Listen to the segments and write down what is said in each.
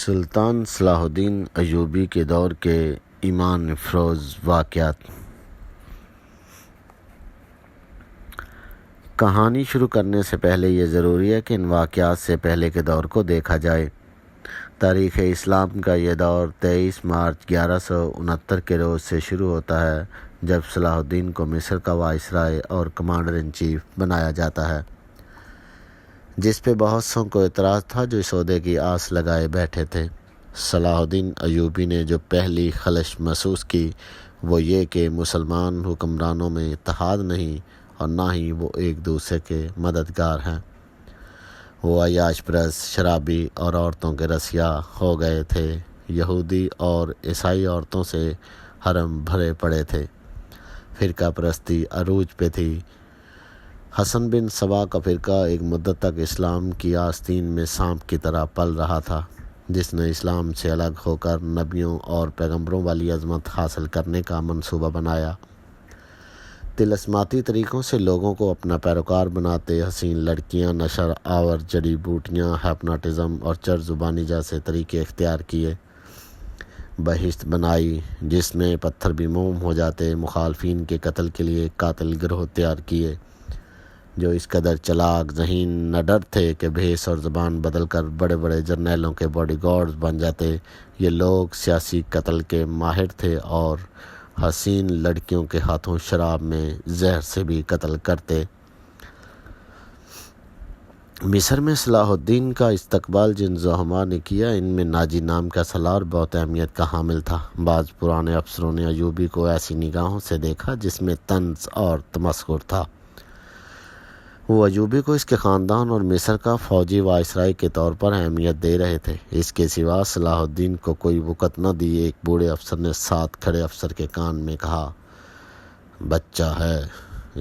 سلطان صلاح الدین ایوبی کے دور کے ایمان افروز واقعات۔ کہانی شروع کرنے سے پہلے یہ ضروری ہے کہ ان واقعات سے پہلے کے دور کو دیکھا جائے۔ تاریخ اسلام کا یہ دور 23 مارچ 1169 کے روز سے شروع ہوتا ہے، جب صلاح الدین کو مصر کا وائسرائے اور کمانڈر ان چیف بنایا جاتا ہے، جس پہ بہت سوں کو اعتراض تھا جو اس عہدے کی آس لگائے بیٹھے تھے۔ صلاح الدین ایوبی نے جو پہلی خلش محسوس کی وہ یہ کہ مسلمان حکمرانوں میں اتحاد نہیں اور نہ ہی وہ ایک دوسرے کے مددگار ہیں۔ وہ عیاش پرست، شرابی اور عورتوں کے رسیا ہو گئے تھے۔ یہودی اور عیسائی عورتوں سے حرم بھرے پڑے تھے۔ فرقہ پرستی عروج پہ تھی۔ حسن بن سبا کا فرقہ ایک مدت تک اسلام کی آستین میں سانپ کی طرح پل رہا تھا، جس نے اسلام سے الگ ہو کر نبیوں اور پیغمبروں والی عظمت حاصل کرنے کا منصوبہ بنایا۔ طلسماتی طریقوں سے لوگوں کو اپنا پیروکار بناتے، حسین لڑکیاں، نشر آور جڑی بوٹیاں، ہیپناٹزم اور چرب زبانی جیسے طریقے اختیار کیے۔ بہشت بنائی جس میں پتھر بھی موم ہو جاتے۔ مخالفین کے قتل کے لیے قاتل گروہ تیار کیے جو اس قدر چلاک ذہین نڈر تھے کہ بھیس اور زبان بدل کر بڑے بڑے جرنیلوں کے باڈی گارڈز بن جاتے۔ یہ لوگ سیاسی قتل کے ماہر تھے اور حسین لڑکیوں کے ہاتھوں شراب میں زہر سے بھی قتل کرتے۔ مصر میں صلاح الدین کا استقبال جن زعماء نے کیا، ان میں ناجی نام کا سالار بہت اہمیت کا حامل تھا۔ بعض پرانے افسروں نے ایوبی کو ایسی نگاہوں سے دیکھا جس میں طنز اور تمسخر تھا۔ وہ ایوبی کو اس کے خاندان اور مصر کا فوجی وائسرائے کے طور پر اہمیت دے رہے تھے۔ اس کے سوا صلاح الدین کو کوئی وقت نہ دی۔ ایک بوڑھے افسر نے ساتھ کھڑے افسر کے کان میں کہا، بچہ ہے،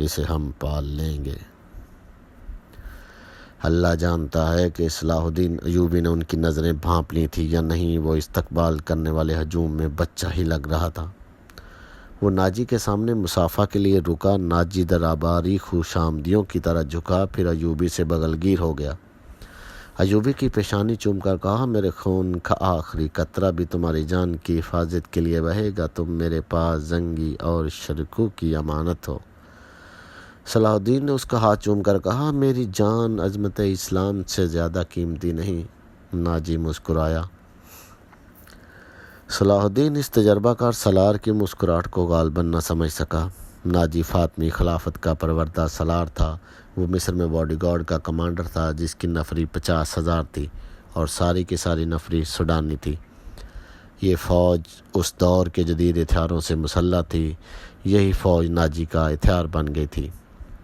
اسے ہم پال لیں گے۔ اللہ جانتا ہے کہ صلاح الدین ایوبی نے ان کی نظریں بھانپ لی تھی یا نہیں، وہ استقبال کرنے والے ہجوم میں بچہ ہی لگ رہا تھا۔ وہ ناجی کے سامنے مصافحہ کے لیے رکا، ناجی درباری خوش آمدیوں کی طرح جھکا، پھر ایوبی سے بغل گیر ہو گیا۔ ایوبی کی پیشانی چوم کر کہا، میرے خون کا آخری قطرہ بھی تمہاری جان کی حفاظت کے لیے بہے گا، تم میرے پاس زنگی اور شرکو کی امانت ہو۔ صلاح الدین نے اس کا ہاتھ چوم کر کہا، میری جان عظمت اسلام سے زیادہ قیمتی نہیں۔ ناجی مسکرایا۔ صلاح الدین اس تجربہ کار سالار کی مسکراہٹ کو غالباً نہ سمجھ سکا۔ ناجی فاطمی خلافت کا پروردہ سالار تھا۔ وہ مصر میں باڈی گارڈ کا کمانڈر تھا جس کی نفری 50,000 تھی اور ساری کی ساری نفری سوڈانی تھی۔ یہ فوج اس دور کے جدید ہتھیاروں سے مسلح تھی۔ یہی فوج ناجی کا ہتھیار بن گئی تھی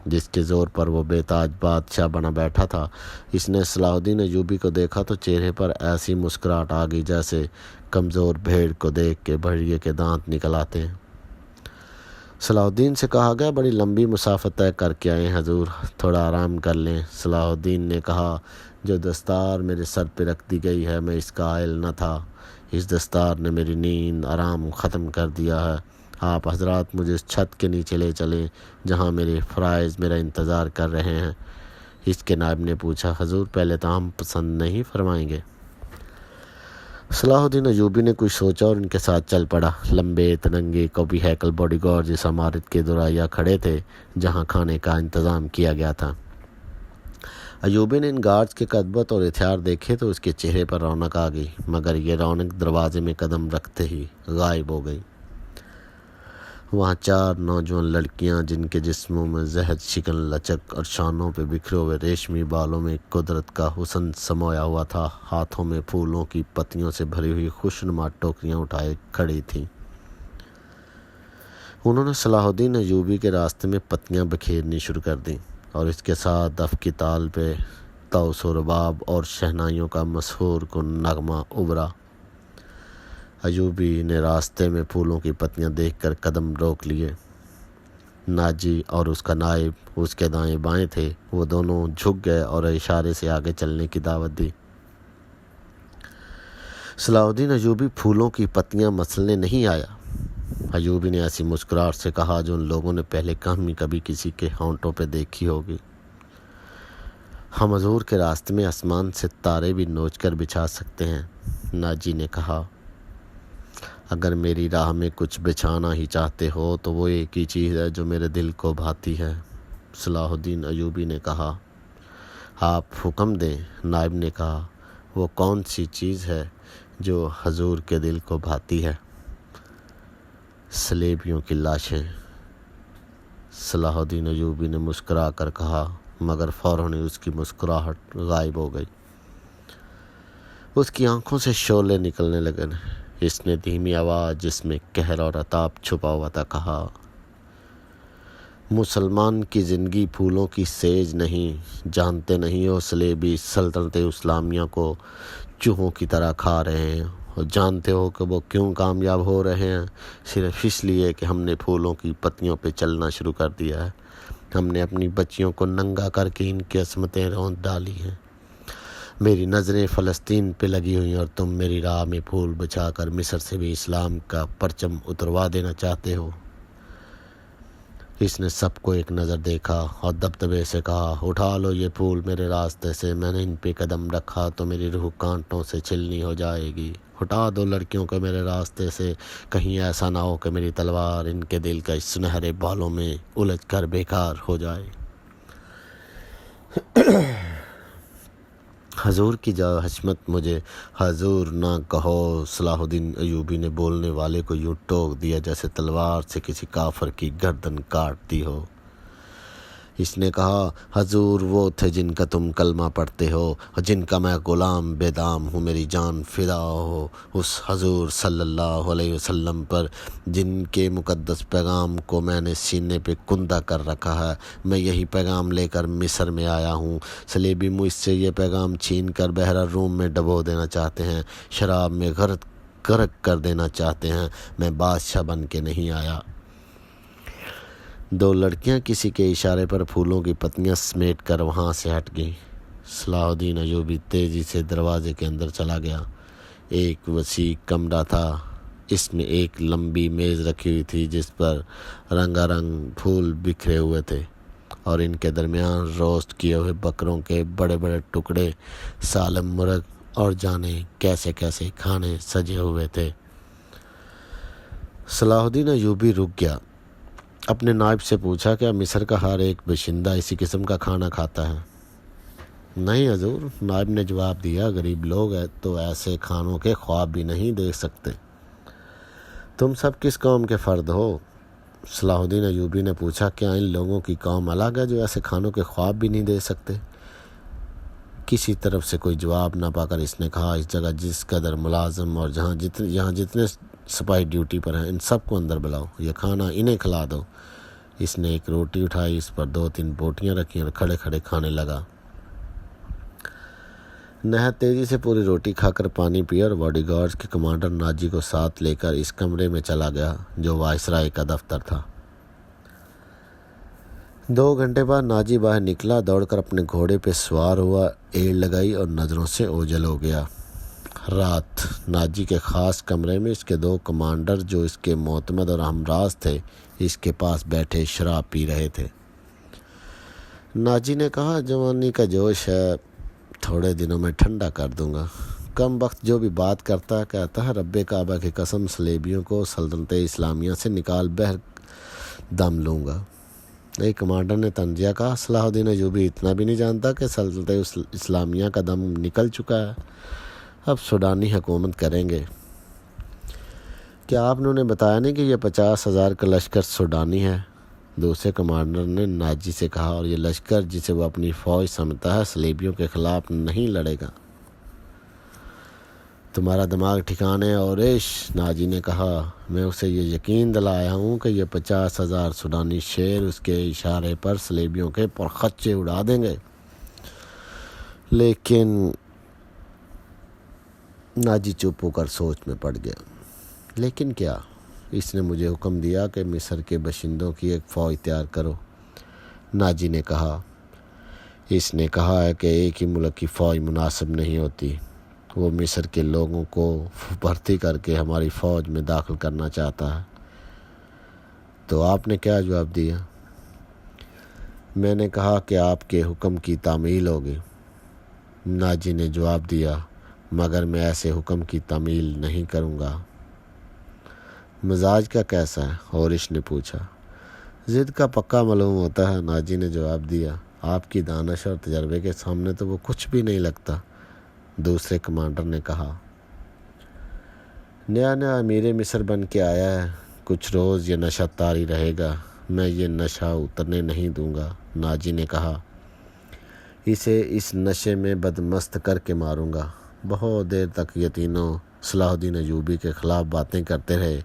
جس کے زور پر وہ بے تاج بادشاہ بنا بیٹھا تھا۔ اس نے صلاح الدین ایوبی کو دیکھا تو چہرے پر ایسی مسکراہٹ آ گئی جیسے کمزور بھیڑ کو دیکھ کے بھیڑیے کے دانت نکل آتے ہیں۔ صلاح الدین سے کہا گیا، بڑی لمبی مسافت طے کر کے آئے ہیں حضور، تھوڑا آرام کر لیں۔ صلاح الدین نے کہا، جو دستار میرے سر پہ رکھ دی گئی ہے میں اس کا عائل نہ تھا۔ اس دستار نے میری نیند آرام ختم کر دیا ہے۔ آپ حضرات مجھے اس چھت کے نیچے لے چلیں جہاں میرے فرائض میرا انتظار کر رہے ہیں۔ اس کے نائب نے پوچھا، حضور پہلے طعام پسند نہیں فرمائیں گے؟ صلاح الدین ایوبی نے کچھ سوچا اور ان کے ساتھ چل پڑا۔ لمبے ترنگے قوی ہیکل باڈی گارڈ اس عمارت کے دوریا کھڑے تھے جہاں کھانے کا انتظام کیا گیا تھا۔ ایوبی نے ان گارڈز کے قدبت اور ہتھیار دیکھے تو اس کے چہرے پر رونق آ گئی، مگر یہ رونق دروازے میں قدم رکھتے ہی غائب ہو گئی۔ وہاں 4 نوجوان لڑکیاں جن کے جسموں میں زہر شکن لچک اور شانوں پہ بکھرے ہوئے ریشمی بالوں میں قدرت کا حسن سمویا ہوا تھا، ہاتھوں میں پھولوں کی پتیوں سے بھری ہوئی خوشنما ٹوکریاں اٹھائے کھڑی تھیں۔ انہوں نے صلاح الدین ایوبی کے راستے میں پتیاں بکھیرنی شروع کر دیں اور اس کے ساتھ دف کی تال پہ طوس و رباب اور شہنائیوں کا مسحور کن نغمہ ابھرا۔ ایوبی نے راستے میں پھولوں کی پتیاں دیکھ کر قدم روک لیے۔ ناجی اور اس کا نائب اس کے دائیں بائیں تھے۔ وہ دونوں جھک گئے اور اشارے سے آگے چلنے کی دعوت دی۔ صلاح الدین ایوبی پھولوں کی پتیاں مسلنے نہیں آیا۔ ایوبی نے ایسی مسکراہٹ سے کہا جو ان لوگوں نے پہلے کبھی کسی کے ہونٹوں پہ دیکھی ہوگی، ہم حضور کے راستے میں آسمان سے تارے بھی نوچ کر بچھا سکتے ہیں۔ ناجی نے کہا، اگر میری راہ میں کچھ بچھانا ہی چاہتے ہو تو وہ ایک ہی چیز ہے جو میرے دل کو بھاتی ہے۔ صلاح الدین ایوبی نے کہا، آپ حکم دیں۔ نائب نے کہا، وہ کون سی چیز ہے جو حضور کے دل کو بھاتی ہے؟ سلیبیوں کی لاشیں۔ صلاح الدین ایوبی نے مسکرا کر کہا، مگر فوراً ہی اس کی مسکراہٹ غائب ہو گئی۔ اس کی آنکھوں سے شعلے نکلنے لگے۔ اس نے دھیمی آواز جس میں قہر اور عتاب چھپا ہوا تھا کہا، مسلمان کی زندگی پھولوں کی سیج نہیں، جانتے نہیں ہو سلیبی سلطنت اسلامیہ کو چوہوں کی طرح کھا رہے ہیں، اور جانتے ہو کہ وہ کیوں کامیاب ہو رہے ہیں؟ صرف اس لیے کہ ہم نے پھولوں کی پتیوں پہ چلنا شروع کر دیا ہے۔ ہم نے اپنی بچیوں کو ننگا کر کے ان کی عصمتیں روند ڈالی ہیں۔ میری نظریں فلسطین پہ لگی ہوئی اور تم میری راہ میں پھول بچھا کر مصر سے بھی اسلام کا پرچم اتروا دینا چاہتے ہو۔ اس نے سب کو ایک نظر دیکھا اور دبدبے سے کہا، اٹھا لو یہ پھول میرے راستے سے، میں نے ان پہ قدم رکھا تو میری روح کانٹوں سے چھلنی ہو جائے گی۔ ہٹا دو لڑکیوں کو میرے راستے سے، کہیں ایسا نہ ہو کہ میری تلوار ان کے دل کے سنہرے بالوں میں الجھ کر بیکار ہو جائے۔ حضور کی جا حشمت مجھے حضور نہ کہو۔ صلاح الدین ایوبی نے بولنے والے کو یوں ٹوک دیا جیسے تلوار سے کسی کافر کی گردن کاٹ دی ہو۔ اس نے کہا، حضور وہ تھے جن کا تم کلمہ پڑھتے ہو اور جن کا میں غلام بے دام ہوں، میری جان فدا ہو اس حضور صلی اللہ علیہ وسلم پر جن کے مقدس پیغام کو میں نے سینے پہ کندہ کر رکھا ہے۔ میں یہی پیغام لے کر مصر میں آیا ہوں۔ صلیبی مجھ سے یہ پیغام چھین کر بحر روم میں ڈبو دینا چاہتے ہیں، شراب میں غرق کر دینا چاہتے ہیں۔ میں بادشاہ بن کے نہیں آیا۔ دو لڑکیاں کسی کے اشارے پر پھولوں کی پتیاں سمیٹ کر وہاں سے ہٹ گئیں۔ صلاح الدین ایوبی تیزی سے دروازے کے اندر چلا گیا۔ ایک وسیع کمرہ تھا۔ اس میں ایک لمبی میز رکھی ہوئی تھی جس پر رنگا رنگ پھول بکھرے ہوئے تھے، اور ان کے درمیان روسٹ کیے ہوئے بکروں کے بڑے بڑے ٹکڑے، سالم مرغ اور جانے کیسے کیسے کھانے سجے ہوئے تھے۔ صلاح الدین ایوبی رک گیا۔ اپنے نائب سے پوچھا، کیا مصر کا ہر ایک باشندہ اسی قسم کا کھانا کھاتا ہے؟ نہیں حضور، نائب نے جواب دیا، غریب لوگ ہیں تو ایسے کھانوں کے خواب بھی نہیں دیکھ سکتے۔ تم سب کس قوم کے فرد ہو؟ صلاح الدین ایوبی نے پوچھا، کیا ان لوگوں کی قوم الگ ہے جو ایسے کھانوں کے خواب بھی نہیں دیکھ سکتے؟ کسی طرف سے کوئی جواب نہ پا کر اس نے کہا، اس جگہ جس قدر ملازم اور یہاں جتنے سپاہی ڈیوٹی پر ہیں، ان سب کو اندر بلاؤ، یہ کھانا انہیں کھلا دو۔ اس نے ایک روٹی اٹھائی، اس پر 2-3 بوٹیاں رکھیں اور کھڑے کھڑے کھانے لگا۔ نہایت تیزی سے پوری روٹی کھا کر پانی پیا اور باڈی گارڈز کے کمانڈر ناجی کو ساتھ لے کر اس کمرے میں چلا گیا جو وائسرائے کا دفتر تھا۔ 2 گھنٹے بعد ناجی باہر نکلا، دوڑ کر اپنے گھوڑے پہ سوار ہوا، ایڑ لگائی اور نظروں سے اوجھل ہو گیا۔ رات ناجی کے خاص کمرے میں اس کے 2 کمانڈر جو اس کے معتمد اور ہمراز تھے اس کے پاس بیٹھے شراب پی رہے تھے۔ ناجی نے کہا، جوانی کا جوش ہے، تھوڑے دنوں میں ٹھنڈا کر دوں گا۔ کم وقت جو بھی بات کرتا ہے کہتا ہے، رب کعبہ کی قسم صلیبیوں کو سلطنت اسلامیہ سے نکال بہر دم لوں گا۔ ایک کمانڈر نے طنزیہ کہا، صلاح الدین ایوبی اتنا بھی نہیں جانتا کہ سلطنت اسلامیہ کا دم نکل چکا ہے، اب سوڈانی حکومت کریں گے۔ کیا آپ نے انہیں بتایا نہیں کہ یہ 50,000 کا لشکر سوڈانی ہے؟ دوسرے کمانڈر نے ناجی سے کہا، اور یہ لشکر جسے وہ اپنی فوج سمجھتا ہے صلیبیوں کے خلاف نہیں لڑے گا۔ تمہارا دماغ ٹھکانے اور ناجی نے کہا، میں اسے یہ یقین دلایا ہوں کہ یہ 50,000 سوڈانی شیر اس کے اشارے پر صلیبیوں کے پرخچے اڑا دیں گے۔ لیکن ناجی چپ ہو کر سوچ میں پڑ گیا۔ لیکن کیا؟ اس نے مجھے حکم دیا کہ مصر کے باشندوں کی ایک فوج تیار کرو۔ ناجی نے کہا، اس نے کہا ہے کہ ایک ہی ملک کی فوج مناسب نہیں ہوتی، وہ مصر کے لوگوں کو بھرتی کر کے ہماری فوج میں داخل کرنا چاہتا ہے۔ تو آپ نے کیا جواب دیا؟ میں نے کہا کہ آپ کے حکم کی تعمیل ہوگی۔ ناجی نے جواب دیا، مگر میں ایسے حکم کی تعمیل نہیں کروں گا۔ مزاج کا کیسا ہے؟ اورش نے پوچھا۔ ضد کا پکا معلوم ہوتا ہے، ناجی نے جواب دیا۔ آپ کی دانش اور تجربے کے سامنے تو وہ کچھ بھی نہیں لگتا، دوسرے کمانڈر نے کہا۔ نیا امیر مصر بن کے آیا ہے، کچھ روز یہ نشہ طاری رہے گا، میں یہ نشہ اترنے نہیں دوں گا، ناجی نے کہا۔ اسے اس نشے میں بدمست کر کے ماروں گا۔ بہت دیر تک یہ تینوں صلاح الدین ایوبی کے خلاف باتیں کرتے رہے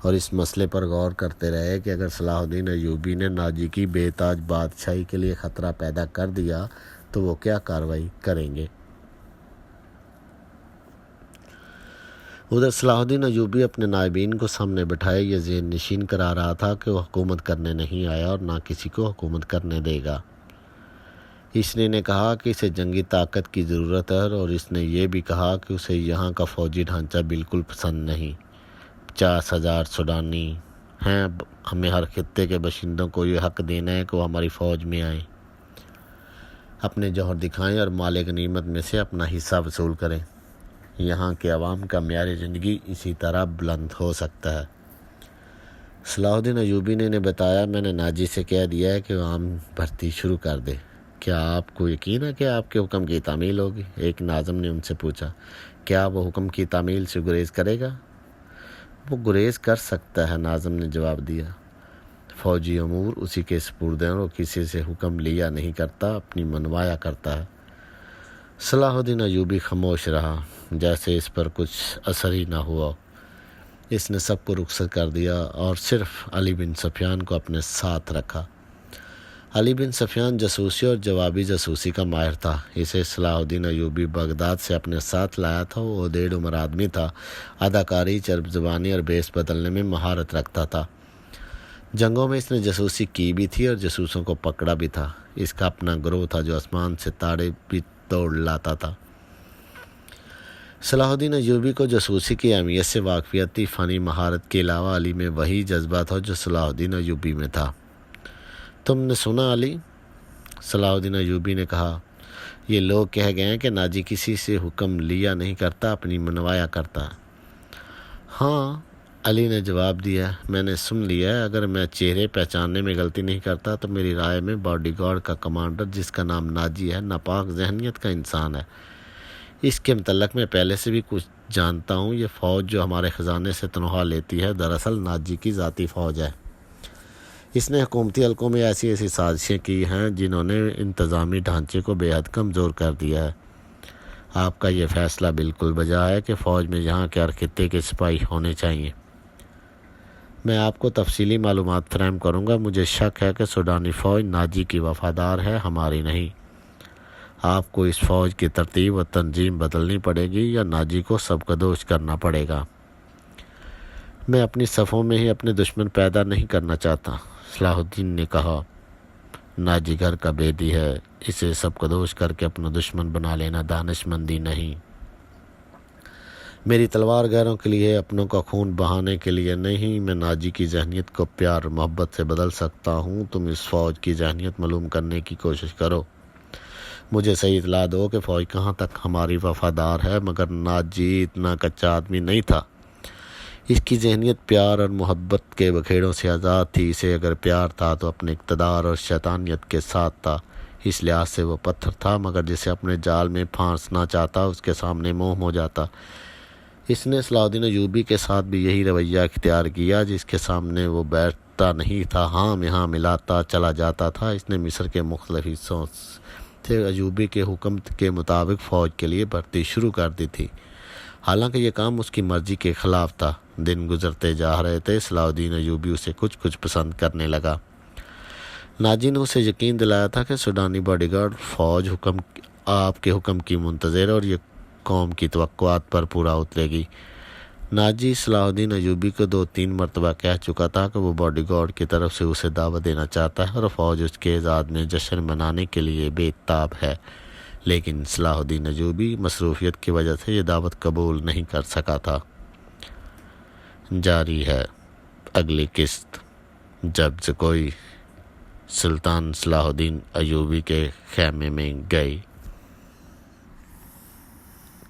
اور اس مسئلے پر غور کرتے رہے کہ اگر صلاح الدین ایوبی نے ناجی کی بے تاج بادشاہی کے لیے خطرہ پیدا کر دیا تو وہ کیا کارروائی کریں گے۔ ادھر صلاح الدین ایوبی اپنے نائبین کو سامنے بٹھائے یہ ذہن نشین کرا رہا تھا کہ وہ حکومت کرنے نہیں آیا اور نہ کسی کو حکومت کرنے دے گا۔ اس نے کہا کہ اسے جنگی طاقت کی ضرورت ہے اور اس نے یہ بھی کہا کہ اسے یہاں کا فوجی ڈھانچہ بالکل پسند نہیں۔ 50,000 سوڈانی ہیں، ہمیں ہر خطے کے باشندوں کو یہ حق دینا ہے کہ وہ ہماری فوج میں آئیں، اپنے جوہر دکھائیں اور مال غنیمت میں سے اپنا حصہ وصول کریں۔ یہاں کے عوام کا معیار زندگی اسی طرح بلند ہو سکتا ہے۔ صلاح الدین ایوبی نے بتایا، میں نے ناجی سے کہہ دیا ہے کہ وہ عام بھرتی شروع کر دے۔ کیا آپ کو یقین ہے کہ آپ کے حکم کی تعمیل ہوگی؟ ایک ناظم نے ان سے پوچھا۔ کیا وہ حکم کی تعمیل سے گریز کرے گا؟ وہ گریز کر سکتا ہے، ناظم نے جواب دیا۔ فوجی امور اسی کے سپرد ہیں اور وہ کسی سے حکم لیا نہیں کرتا، اپنی منوایا کرتا ہے۔ صلاح الدین ایوبی خاموش رہا، جیسے اس پر کچھ اثر ہی نہ ہوا۔ اس نے سب کو رخصت کر دیا اور صرف علی بن سفیان کو اپنے ساتھ رکھا۔ علی بن سفیان جاسوسی اور جوابی جاسوسی کا ماہر تھا۔ اسے صلاح الدین ایوبی بغداد سے اپنے ساتھ لایا تھا۔ وہ 1.5 عمر آدمی تھا، اداکاری، چرب زبانی اور بیس بدلنے میں مہارت رکھتا تھا۔ جنگوں میں اس نے جاسوسی کی بھی تھی اور جاسوسوں کو پکڑا بھی تھا۔ اس کا اپنا گروہ تھا جو آسمان سے تارے بھی توڑ لاتا تھا۔ صلاح الدین ایوبی کو جاسوسی کی اہمیت سے واقفیت تھی۔ فنی مہارت کے علاوہ علی میں وہی جذبہ تھا جو صلاح الدین ایوبی میں تھا۔ تم نے سنا علی؟ صلاح الدین ایوبی نے کہا، یہ لوگ کہہ گئے ہیں کہ ناجی کسی سے حکم لیا نہیں کرتا، اپنی منوایا کرتا ہے۔ ہاں، علی نے جواب دیا، میں نے سن لیا ہے۔ اگر میں چہرے پہچاننے میں غلطی نہیں کرتا تو میری رائے میں باڈی گارڈ کا کمانڈر جس کا نام ناجی ہے ناپاک ذہنیت کا انسان ہے۔ اس کے متعلق میں پہلے سے بھی کچھ جانتا ہوں۔ یہ فوج جو ہمارے خزانے سے تنخواہ لیتی ہے دراصل ناجی کی ذاتی فوج ہے۔ اس نے حکومتی حلقوں میں ایسی سازشیں کی ہیں جنہوں نے انتظامی ڈھانچے کو بے حد کمزور کر دیا ہے۔ آپ کا یہ فیصلہ بالکل بجا ہے کہ فوج میں یہاں کے ہر خطے کے سپاہی ہونے چاہیے۔ میں آپ کو تفصیلی معلومات فراہم کروں گا۔ مجھے شک ہے کہ سوڈانی فوج ناجی کی وفادار ہے، ہماری نہیں۔ آپ کو اس فوج کی ترتیب و تنظیم بدلنی پڑے گی یا ناجی کو سبکدوش کرنا پڑے گا۔ میں اپنی صفوں میں ہی اپنے دشمن پیدا نہیں کرنا چاہتا، صلاح الدین نے کہا۔ ناجی گھر کا بیدی ہے، اسے سبکدوش کر کے اپنا دشمن بنا لینا دانش مندی نہیں۔ میری تلوار غیروں کے لیے، اپنوں کا خون بہانے کے لیے نہیں۔ میں ناجی کی ذہنیت کو پیار اور محبت سے بدل سکتا ہوں۔ تم اس فوج کی ذہنیت معلوم کرنے کی کوشش کرو، مجھے صحیح اطلاع دو کہ فوج کہاں تک ہماری وفادار ہے۔ مگر ناجی اتنا کچا آدمی نہیں تھا۔ اس کی ذہنیت پیار اور محبت کے بکھیڑوں سے آزاد تھی۔ اسے اگر پیار تھا تو اپنے اقتدار اور شیطانیت کے ساتھ تھا۔ اس لحاظ سے وہ پتھر تھا، مگر جسے اپنے جال میں پھانسنا چاہتا اس کے سامنے موم ہو جاتا۔ اس نے صلاح الدین ایوبی کے ساتھ بھی یہی رویہ اختیار کیا، جس کے سامنے وہ بیٹھتا نہیں تھا، ہاں میں ہاں ملاتا چلا جاتا تھا۔ اس نے مصر کے مختلف حصوں سے ایوبی کے حکم کے مطابق فوج کے لیے بھرتی شروع کر دی تھی، حالانکہ یہ کام اس کی مرضی کے خلاف تھا۔ دن گزرتے جا رہے تھے، صلاح الدین ایوبی اسے کچھ پسند کرنے لگا۔ ناجی نے اسے یقین دلایا تھا کہ سوڈانی باڈی گارڈ فوج آپ کے حکم کی منتظر اور یہ قوم کی توقعات پر پورا اترے گی۔ ناجی صلاح الدین ایوبی کو 2-3 مرتبہ کہہ چکا تھا کہ وہ باڈی گارڈ کی طرف سے اسے دعوت دینا چاہتا ہے اور فوج اس کے اعزاز میں جشن منانے کے لیے بے تاب ہے، لیکن صلاح الدین ایوبی مصروفیت کی وجہ سے یہ دعوت قبول نہیں کر سکا تھا۔ جاری ہے اگلی قسط، جب کوئی سلطان صلاح الدین ایوبی کے خیمے میں گئی۔